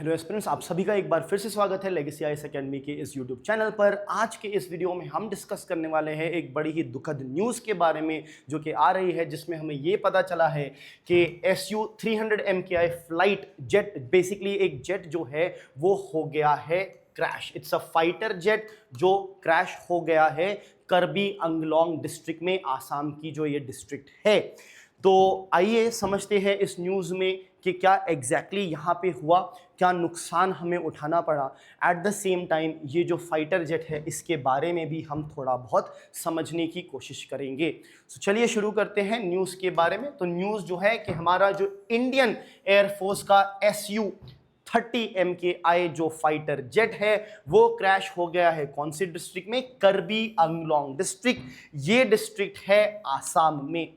Hello aspirants, आप सभी का एक बार फिर से स्वागत है लेगेसी आईएएस एकेडमी के इस यूट्यूब चैनल पर। आज के इस वीडियो में हम डिस्कस करने वाले हैं एक बड़ी ही दुखद न्यूज़ के बारे में जो कि आ रही है, जिसमें हमें ये पता चला है कि SU-300 MKI flight jet, basically एक जेट जो है वो हो गया है crash. It's a fighter jet जो क्रैश हो गया है करबी अंगलोंग डिस्ट्रिक्ट में, आसाम की जो ये डिस्ट्रिक्ट है। तो आइए समझते हैं इस न्यूज़ में कि क्या एग्जैक्टली यहाँ पे हुआ, क्या नुकसान हमें उठाना पड़ा। एट द सेम टाइम ये जो फाइटर जेट है इसके बारे में भी हम थोड़ा बहुत समझने की कोशिश करेंगे। तो चलिए शुरू करते हैं न्यूज़ के बारे में। तो न्यूज़ जो है कि हमारा जो इंडियन एयरफोर्स का SU-30 MKI जो फाइटर जेट है वो क्रैश हो गया है। कौन सी डिस्ट्रिक्ट में? करबी अंगलोंग डिस्ट्रिक्ट। ये डिस्ट्रिक्ट है आसाम में।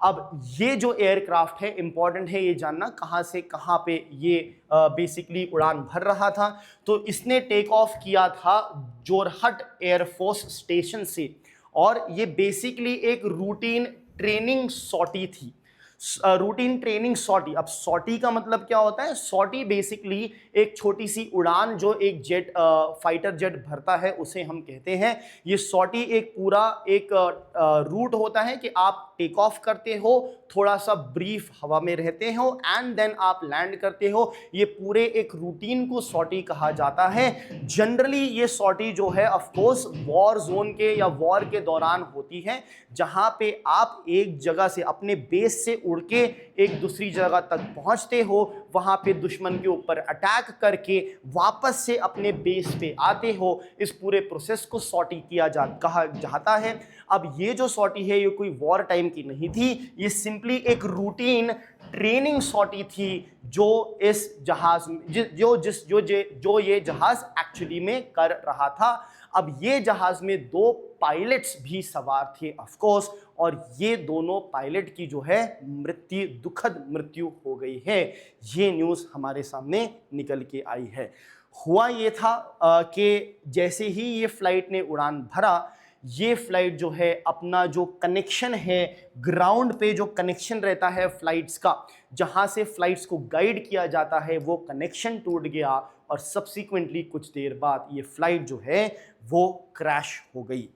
अब ये जो एयरक्राफ्ट है, इंपॉर्टेंट है ये जानना कहाँ से कहाँ पे ये बेसिकली उड़ान भर रहा था। तो इसने टेक ऑफ किया था जोरहट एयरफोर्स स्टेशन से, और ये बेसिकली एक रूटीन ट्रेनिंग सॉर्टी थी। Routine training sortie. अब सॉर्टी का मतलब क्या होता है? सॉर्टी बेसिकली एक छोटी सी उड़ान जो एक जेट फाइटर जेट भरता है उसे हम कहते हैं। ये सॉर्टी एक पूरा एक रूट होता है कि आप टेक ऑफ करते हो, थोड़ा सा ब्रीफ हवा में रहते हो एंड देन आप लैंड करते हो। ये पूरे एक रूटीन को सॉर्टी कहा जाता है। जनरली ये सॉर्टी जो है ऑफ कोर्स वॉर जोन के या वॉर के दौरान होती है, जहां पे आप एक जगह से अपने बेस से उड़ के एक दूसरी जगह तक पहुंचते हो, वहां पे दुश्मन के ऊपर अटैक करके वापस से अपने बेस पे आते हो। इस पूरे प्रोसेस को सॉर्टी कहा जाता है। अब ये जो सॉर्टी है ये कोई वॉर टाइम की नहीं थी, ये सिंपली एक रूटीन ट्रेनिंग सॉर्टी थी जो इस जहाज जो ये जहाज एक्चुअली में कर रहा था। अब ये जहाज में 2 पायलट्स भी सवार थे ऑफ कोर्स, और ये दोनों पायलट की जो है दुखद मृत्यु हो गई है। ये न्यूज़ हमारे सामने निकल के आई है। हुआ ये था कि जैसे ही ये फ्लाइट ने उड़ान भरा, ये फ्लाइट जो है अपना जो कनेक्शन है ग्राउंड पे, जो कनेक्शन रहता है फ्लाइट्स का, जहां से फ्लाइट्स को गाइड किया जाता है, वो कनेक्शन टूट गया और सब्सिक्वेंटली कुछ देर बाद ये फ्लाइट जो है वो क्रैश हो गई।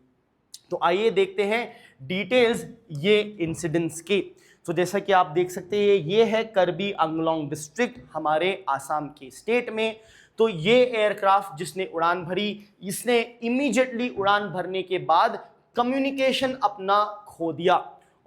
तो आइए देखते हैं डिटेल्स ये इंसिडेंट्स के। तो जैसा कि आप देख सकते हैं ये है करबी अंगलोंग डिस्ट्रिक्ट हमारे आसाम के स्टेट में। तो ये एयरक्राफ्ट जिसने उड़ान भरी, इसने इमीडिएटली उड़ान भरने के बाद कम्युनिकेशन अपना खो दिया,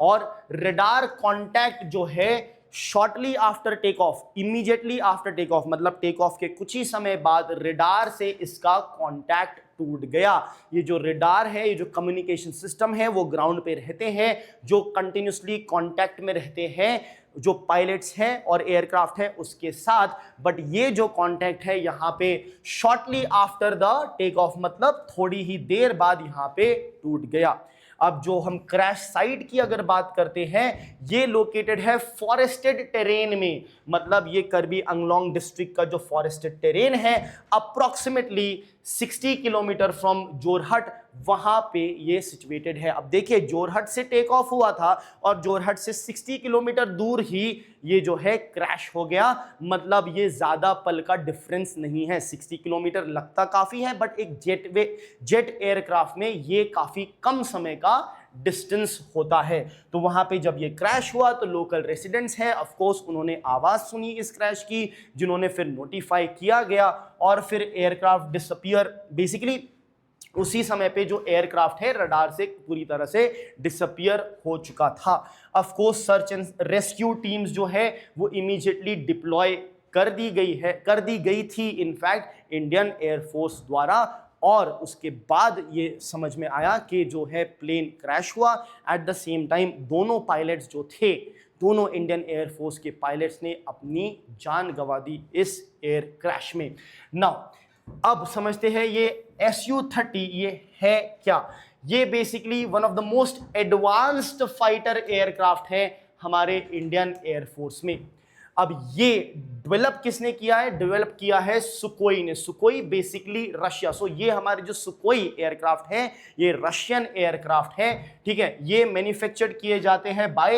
और रडार कांटेक्ट जो है shortly after take off, immediately after take off मतलब टेक ऑफ के कुछ ही समय बाद रडार से इसका कांटेक्ट टूट गया। ये जो रडार है, ये जो कम्युनिकेशन सिस्टम है, वो ग्राउंड पे रहते हैं, जो कंटिन्यूसली कांटेक्ट में रहते हैं जो पायलट्स हैं और एयरक्राफ्ट है उसके साथ। बट ये जो कांटेक्ट है यहाँ पे shortly after the take off, मतलब थोड़ी ही देर बाद यहाँ पे टूट गया। अब जो हम क्रैश साइट की अगर बात करते हैं, ये लोकेटेड है फॉरेस्टेड टेरेन में। मतलब ये करबी अंगलोंग डिस्ट्रिक्ट का जो फॉरेस्टेड टेरेन है, अप्रोक्सीमेटली 60 किलोमीटर फ्रॉम जोरहट, वहां पे ये सिचुएटेड है। अब देखिए जोरहट से टेक ऑफ हुआ था और जोरहट से 60 किलोमीटर दूर ही ये जो है क्रैश हो गया। मतलब ये ज्यादा पल का डिफरेंस नहीं है। 60 किलोमीटर लगता काफी है, बट एक जेट एयरक्राफ्ट में ये काफी कम समय का डिस्टेंस होता है। तो वहां पे जब ये क्रैश हुआ तो लोकल रेसिडेंट्स हैं, ऑफ कोर्स उन्होंने आवाज सुनी इस क्रैश की, जिन्होंने फिर नोटिफाई किया गया, और फिर एयरक्राफ्ट डिसअपीयर, बेसिकली उसी समय पे जो एयरक्राफ्ट है रडार से पूरी तरह से डिसअपीयर हो चुका था। Of course search and rescue teams जो है वो इमीडिएटली डिप्लॉय कर दी गई थी इनफैक्ट इंडियन एयरफोर्स द्वारा। और उसके बाद ये समझ में आया कि जो है प्लेन क्रैश हुआ। एट द सेम टाइम दोनों पायलट्स जो थे, दोनों इंडियन एयरफोर्स के पायलट्स ने अपनी जान गंवा दी इस एयर क्रैश में। नाउ अब समझते हैं ये SU-30 ये है क्या। ये basically one of the most advanced fighter aircraft है हमारे इंडियन एयरफोर्स में। अब ये डेवलप किसने किया है? डेवलप किया है सुकोई ने। सुकोई बेसिकली रशिया। सो ये हमारे जो सुकोई एयरक्राफ्ट है ये रशियन एयरक्राफ्ट है, ठीक है। ये मैन्युफैक्चर्ड किए जाते हैं by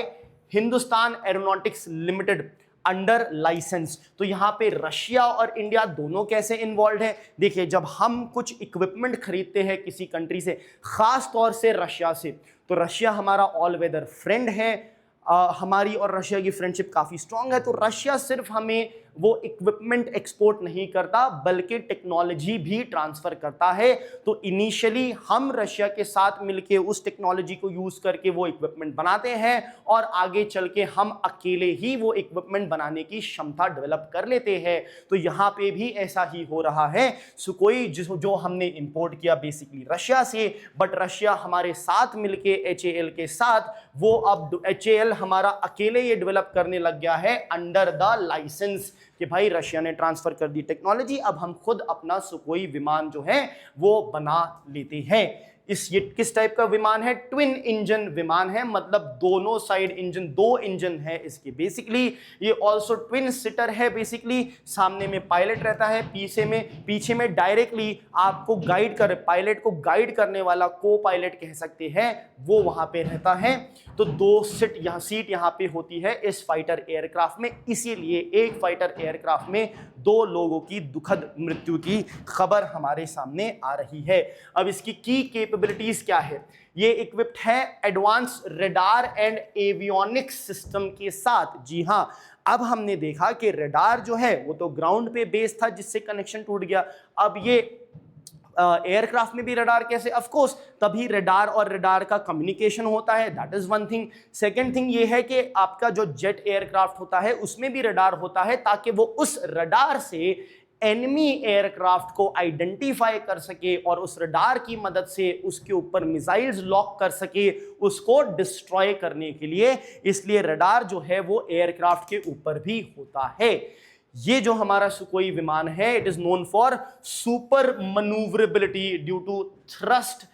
Hindustan Aeronautics Limited. Under licence. तो यहाँ पे रशिया और इंडिया दोनों कैसे इन्वॉल्व है? देखिए, जब हम कुछ इक्विपमेंट खरीदते हैं किसी कंट्री से, खास तौर से रशिया से, तो रशिया हमारा ऑल वेदर फ्रेंड है। हमारी और रशिया की फ्रेंडशिप काफ़ी स्ट्रांग है। तो रशिया सिर्फ हमें वो इक्विपमेंट एक्सपोर्ट नहीं करता बल्कि टेक्नोलॉजी भी ट्रांसफर करता है। तो इनिशियली हम रशिया के साथ मिलके उस टेक्नोलॉजी को यूज करके वो इक्विपमेंट बनाते हैं और आगे चल के हम अकेले ही वो इक्विपमेंट बनाने की क्षमता डेवलप कर लेते हैं। तो यहाँ पे भी ऐसा ही हो रहा है। सुकोई जो हमने इंपोर्ट किया बेसिकली रशिया से, बट रशिया हमारे साथ मिलके HAL के साथ वो अब HAL हमारा अकेले ये डेवलप करने लग गया है अंडर द लाइसेंस कि भाई रशिया ने ट्रांसफर कर दी टेक्नोलॉजी, अब हम खुद अपना सुकोई विमान जो है वो बना लेते हैं। ये किस टाइप का विमान है? ट्विन इंजन विमान है, मतलब दोनों साइड इंजन, 2 इंजन है इसके बेसिकली। ये ऑल्सो ट्विन सीटर है बेसिकली। सामने में पायलट रहता है, पीछे में डायरेक्टली आपको गाइड कर, पायलट को गाइड करने वाला को पायलट कह सकते हैं, वो वहां पे रहता है। तो 2 सीट यहाँ पे होती है इस फाइटर एयरक्राफ्ट में। इसीलिए एक फाइटर एयरक्राफ्ट में 2 लोगों की दुखद मृत्यु की खबर हमारे सामने आ रही है। अब इसकी की कैपेबिलिटीज क्या है? ये इक्विप्ड है advance radar and avionics system के साथ। जी हाँ, अब हमने देखा कि रडार जो है वो तो ग्राउंड पे बेस था जिससे कनेक्शन टूट गया। अब ये एयरक्राफ्ट में भी रडार कैसे? ऑफ कोर्स तभी रडार और रडार का कम्युनिकेशन होता है, that is one thing. Second thing ये है कि आपका जो जेट एयरक्राफ्ट होता है उसमें भी रडार होता है ताकि वो उस रडार से एनिमी एयरक्राफ्ट को आइडेंटिफाई कर सके और उस रडार की मदद से उसके ऊपर मिसाइल्स लॉक कर सके उसको डिस्ट्रॉय करने के लिए। इसलिए रडार जो है वो एयरक्राफ्ट के ऊपर भी होता है। ये जो हमारा सुकोई विमान है, it is known for super manoeuvrability due to thrust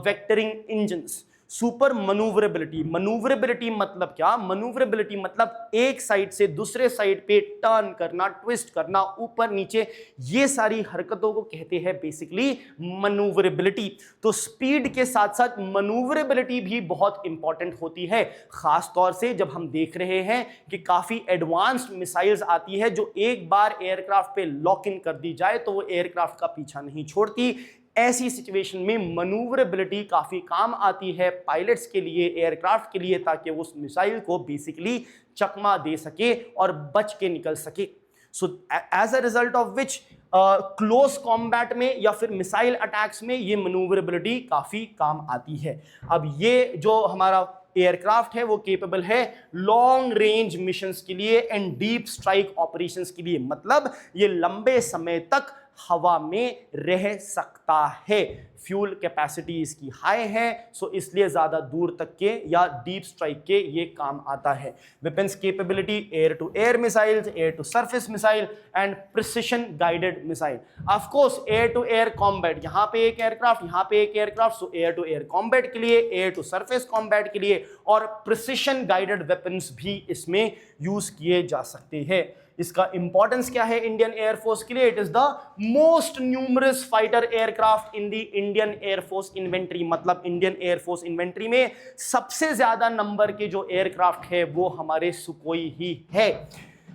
vectoring engines. Super manoeuvrability मतलब क्या? मनूवरेबिलिटी मतलब एक साइड से दूसरे साइड पे टर्न करना, ट्विस्ट करना, ऊपर नीचे, ये सारी हरकतों को कहते हैं बेसिकली मनूवरेबिलिटी। तो स्पीड के साथ साथ मनूवरेबिलिटी भी बहुत इंपॉर्टेंट होती है, खास तौर से जब हम देख रहे हैं कि काफी एडवांस्ड मिसाइल्स आती है जो एक बार एयरक्राफ्ट पे लॉक इन कर दी जाए तो वो एयरक्राफ्ट का पीछा नहीं छोड़ती। ऐसी सिचुएशन में मनूवरेबिलिटी काफी काम आती है पायलट्स के लिए, एयरक्राफ्ट के लिए, ताकि वो उस मिसाइल को बेसिकली चकमा दे सके और बच के निकल सके। So as a result of which close combat में या फिर मिसाइल अटैक्स में ये मनूवरेबिलिटी काफी काम आती है। अब ये जो हमारा एयरक्राफ्ट है वो केपेबल है लॉन्ग रेंज मिशंस के लिए एंड डीप स्ट्राइक ऑपरेशंस के लिए, मतलब ये लंबे समय तक हवा में रह सकता है। फ्यूल कैपेसिटी इसकी हाई है, सो इसलिए ज्यादा दूर तक के या डीप स्ट्राइक के ये काम आता है। Weapons capability air to air missiles, air to surface missile and precision guided missile. Of course air to air combat, यहाँ पे एक एयरक्राफ्ट, यहाँ पे एक aircraft, so air to air combat के लिए, एयर टू सरफेस कॉम्बैट के लिए और प्रिसिशन गाइडेड वेपन्स भी इसमें यूज किए जा सकते हैं। इसका इंपॉर्टेंस क्या है इंडियन एयरफोर्स के लिए? It is the most numerous fighter aircraft in the Indian air force inventory, मतलब इंडियन एयरफोर्स इन्वेंट्री में सबसे ज्यादा नंबर के जो एयरक्राफ्ट है वो हमारे सुकोई ही है।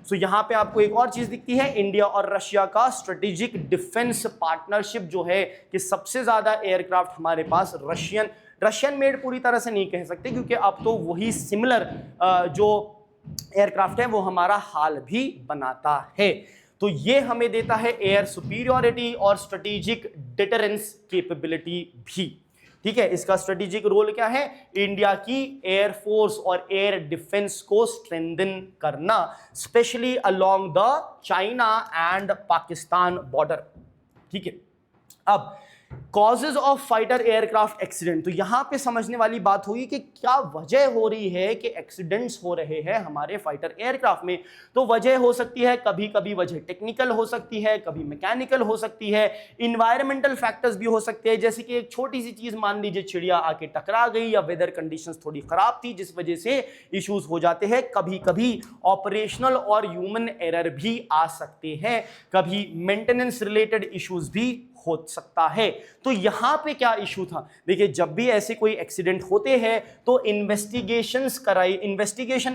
सो यहां पे आपको एक और चीज दिखती है, इंडिया और रशिया का स्ट्रेटेजिक डिफेंस पार्टनरशिप जो है कि सबसे ज्यादा एयरक्राफ्ट हमारे पास रशियन मेड पूरी तरह से नहीं कह सकते, क्योंकि अब तो वही सिमिलर जो एयरक्राफ्ट है वो हमारा हाल भी बनाता है। तो ये हमें देता है एयर सुपीरियरिटी और स्ट्रेटेजिक डिटरेंस कैपेबिलिटी भी। ठीक है, इसका स्ट्रेटेजिक रोल क्या है? इंडिया की एयरफोर्स और एयर डिफेंस को स्ट्रेंथन करना, specially along the China and Pakistan border. ठीक है, अब causes of fighter aircraft accident, तो यहां पे समझने वाली बात हुई कि क्या वजह हो रही है कि एक्सीडेंट्स हो रहे हैं हमारे फाइटर एयरक्राफ्ट में। तो वजह हो सकती है, कभी कभी वजह टेक्निकल हो सकती है, कभी मैकेनिकल हो सकती है, इन्वायरमेंटल फैक्टर्स भी हो सकते हैं, जैसे कि एक छोटी सी चीज मान लीजिए चिड़िया आके टकरा गई या वेदर कंडीशंस थोड़ी खराब थी जिस वजह से इश्यूज हो जाते हैं। कभी कभी ऑपरेशनल और ह्यूमन एरर भी आ सकते हैं, कभी मेंटेनेंस रिलेटेड इश्यूज भी हो सकता है। तो यहां पे क्या इशू था, देखिए जब भी ऐसे कोई एक्सीडेंट होते हैं तो इन्वेस्टिगेशन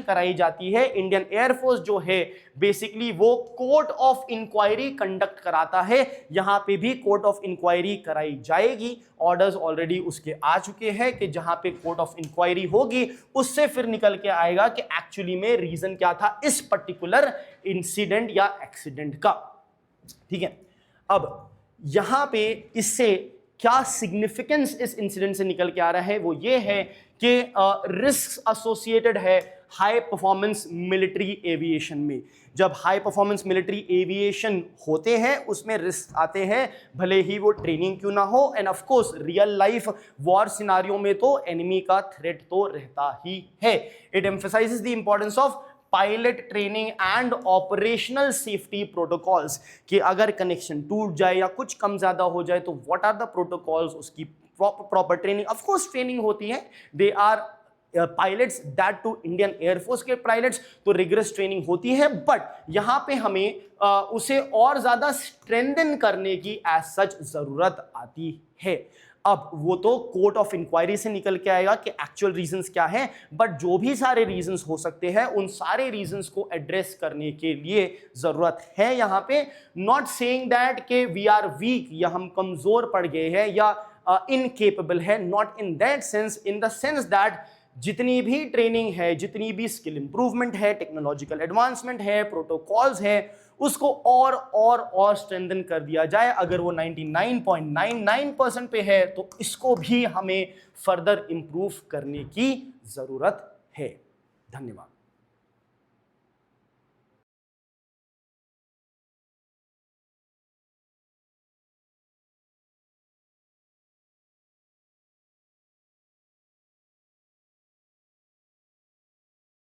कराई जाती है। इंडियन एयरफोर्स जो है बेसिकली वो कोर्ट ऑफ इंक्वायरी कंडक्ट कराता है। यहां पे भी कोर्ट ऑफ इंक्वायरी कराई जाएगी, ऑर्डर्स ऑलरेडी उसके आ चुके हैं कि जहां पे कोर्ट ऑफ इंक्वायरी होगी उससे फिर निकल के आएगा कि एक्चुअली में रीजन क्या था इस पर्टिकुलर इंसिडेंट या एक्सीडेंट का। ठीक है, अब यहां पे इससे क्या सिग्निफिकेंस इस इंसिडेंट से निकल के आ रहा है वो ये है कि रिस्क एसोसिएटेड है हाई परफॉर्मेंस मिलिट्री एविएशन में। जब हाई परफॉर्मेंस मिलिट्री एविएशन होते हैं उसमें रिस्क आते हैं, भले ही वो ट्रेनिंग क्यों ना हो, end of course real life war scenario में तो एनिमी का थ्रेट तो रहता ही है। It emphasises the importance of pilot training and operational safety protocols, कि अगर कनेक्शन टूट जाए या कुछ कम ज्यादा हो जाए तो व्हाट आर द प्रोटोकॉल्स, उसकी proper training, of course training होती है। They are pilots, that to Indian air force के पायलट्स, तो रिगरस ट्रेनिंग होती है, बट यहां पे हमें उसे और ज्यादा स्ट्रेंथन करने की एज सच जरूरत आती है। अब वो तो कोर्ट ऑफ इंक्वायरी से निकल के आएगा कि एक्चुअल रीजंस क्या हैं, बट जो भी सारे रीजंस हो सकते हैं उन सारे रीजंस को एड्रेस करने के लिए जरूरत है यहां पे। नॉट सेइंग दैट के वी आर वीक या हम कमजोर पड़ गए हैं या इनकेपेबल है, not in that sense, in the sense that जितनी भी ट्रेनिंग है, जितनी भी स्किल इंप्रूवमेंट है, टेक्नोलॉजिकल एडवांसमेंट है, प्रोटोकॉल्स है, उसको और स्ट्रेंथन कर दिया जाए। अगर वो 99.99% पे है तो इसको भी हमें फर्दर इंप्रूव करने की जरूरत है। धन्यवाद।